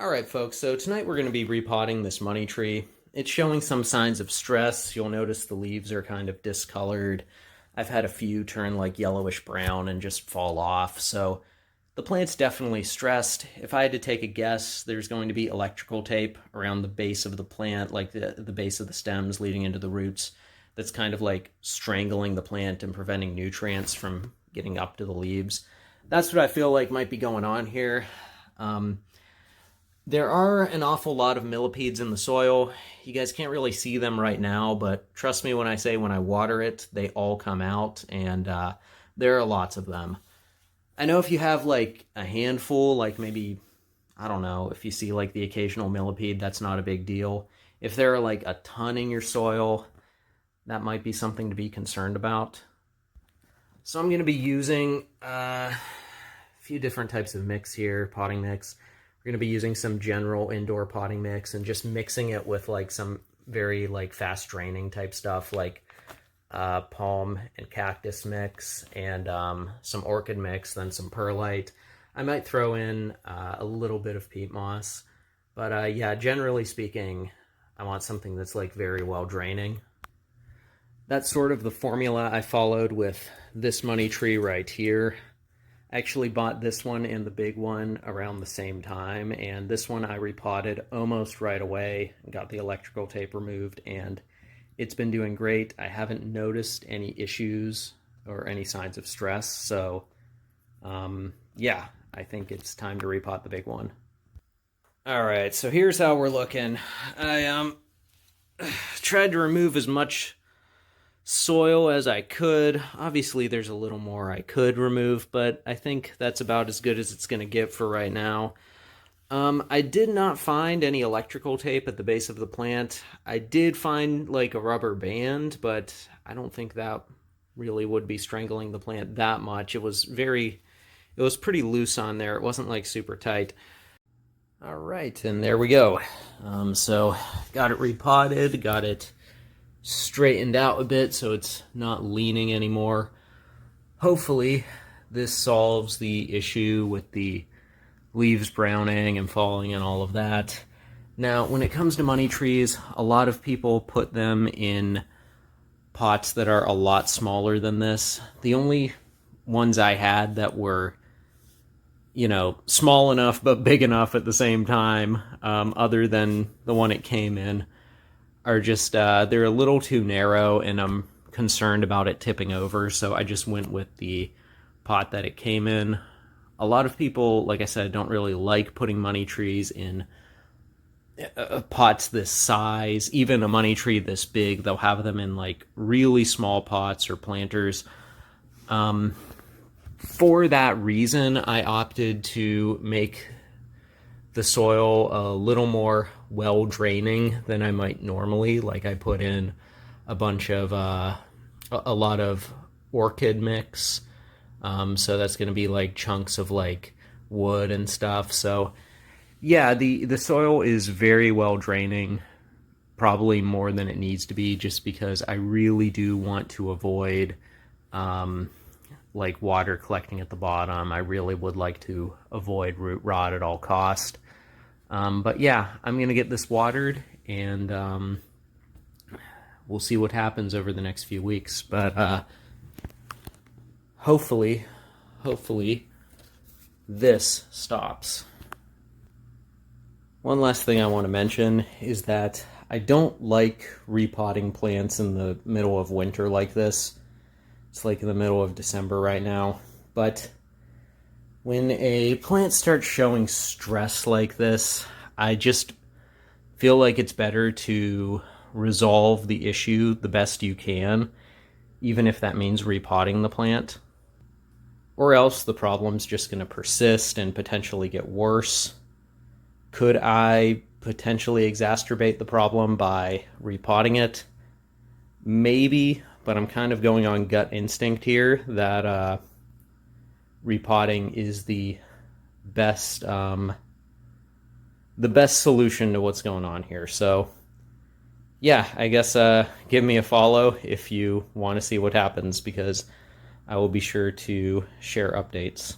Alright folks, so tonight we're going to be repotting this money tree. It's showing some signs of stress. You'll notice the leaves are kind of discolored. I've had a few turn like yellowish brown and just fall off, so the plant's definitely stressed. If I had to take a guess, there's going to be electrical tape around the base of the plant, like the base of the stems leading into the roots, that's kind of like strangling the plant and preventing nutrients from getting up to the leaves. That's what I feel like might be going on here. There are an awful lot of millipedes in the soil. You guys can't really see them right now, but trust me when I say when I water it, they all come out, and there are lots of them. I know if you have like a handful, like maybe, I don't know, if you see like the occasional millipede, that's not a big deal. If there are like a ton in your soil, that might be something to be concerned about. So I'm going to be using a few different types of mix here, potting mix. We're going to be using some general indoor potting mix and just mixing it with like some very like fast draining type stuff like palm and cactus mix and some orchid mix, then some perlite. I might throw in a little bit of peat moss, but yeah, generally speaking, I want something that's like very well draining. That's sort of the formula I followed with this money tree right here. I actually bought this one and the big one around the same time, and this one I repotted almost right away and got the electrical tape removed, and it's been doing great. I haven't noticed any issues or any signs of stress, so yeah, I think it's time to repot the big one. Alright, so here's how we're looking. I tried to remove as much soil as I could. Obviously there's a little more I could remove, but I think that's about as good as it's going to get for right now. I did not find any electrical tape at the base of the plant. I did find like a rubber band, but I don't think that really would be strangling the plant that much. It was pretty loose on there. It wasn't like super tight. All right, and there we go. So got it repotted, got it straightened out a bit so it's not leaning anymore. Hopefully this solves the issue with the leaves browning and falling and all of that. Now, when it comes to money trees, a lot of people put them in pots that are a lot smaller than this. The only ones I had that were, you know, small enough but big enough at the same time, other than the one it came in, are just, they're a little too narrow, and I'm concerned about it tipping over, so I just went with the pot that it came in. A lot of people, like I said, don't really like putting money trees in pots this size. Even a money tree this big, they'll have them in like really small pots or planters. For that reason, I opted to make the soil a little more well draining than I might normally. Like I put in a bunch of a lot of orchid mix, so that's going to be like chunks of like wood and stuff. So yeah, the soil is very well draining, probably more than it needs to be, just because I really do want to avoid like water collecting at the bottom. I really would like to avoid root rot at all cost. But yeah, I'm going to get this watered, and we'll see what happens over the next few weeks. But hopefully this stops. One last thing I want to mention is that I don't like repotting plants in the middle of winter like this. It's like in the middle of December right now. But when a plant starts showing stress like this, I just feel like it's better to resolve the issue the best you can, even if that means repotting the plant. Or else the problem's just going to persist and potentially get worse. Could I potentially exacerbate the problem by repotting it? Maybe, but I'm kind of going on gut instinct here that repotting is the best solution to what's going on here. So yeah, I guess give me a follow if you want to see what happens, because I will be sure to share updates.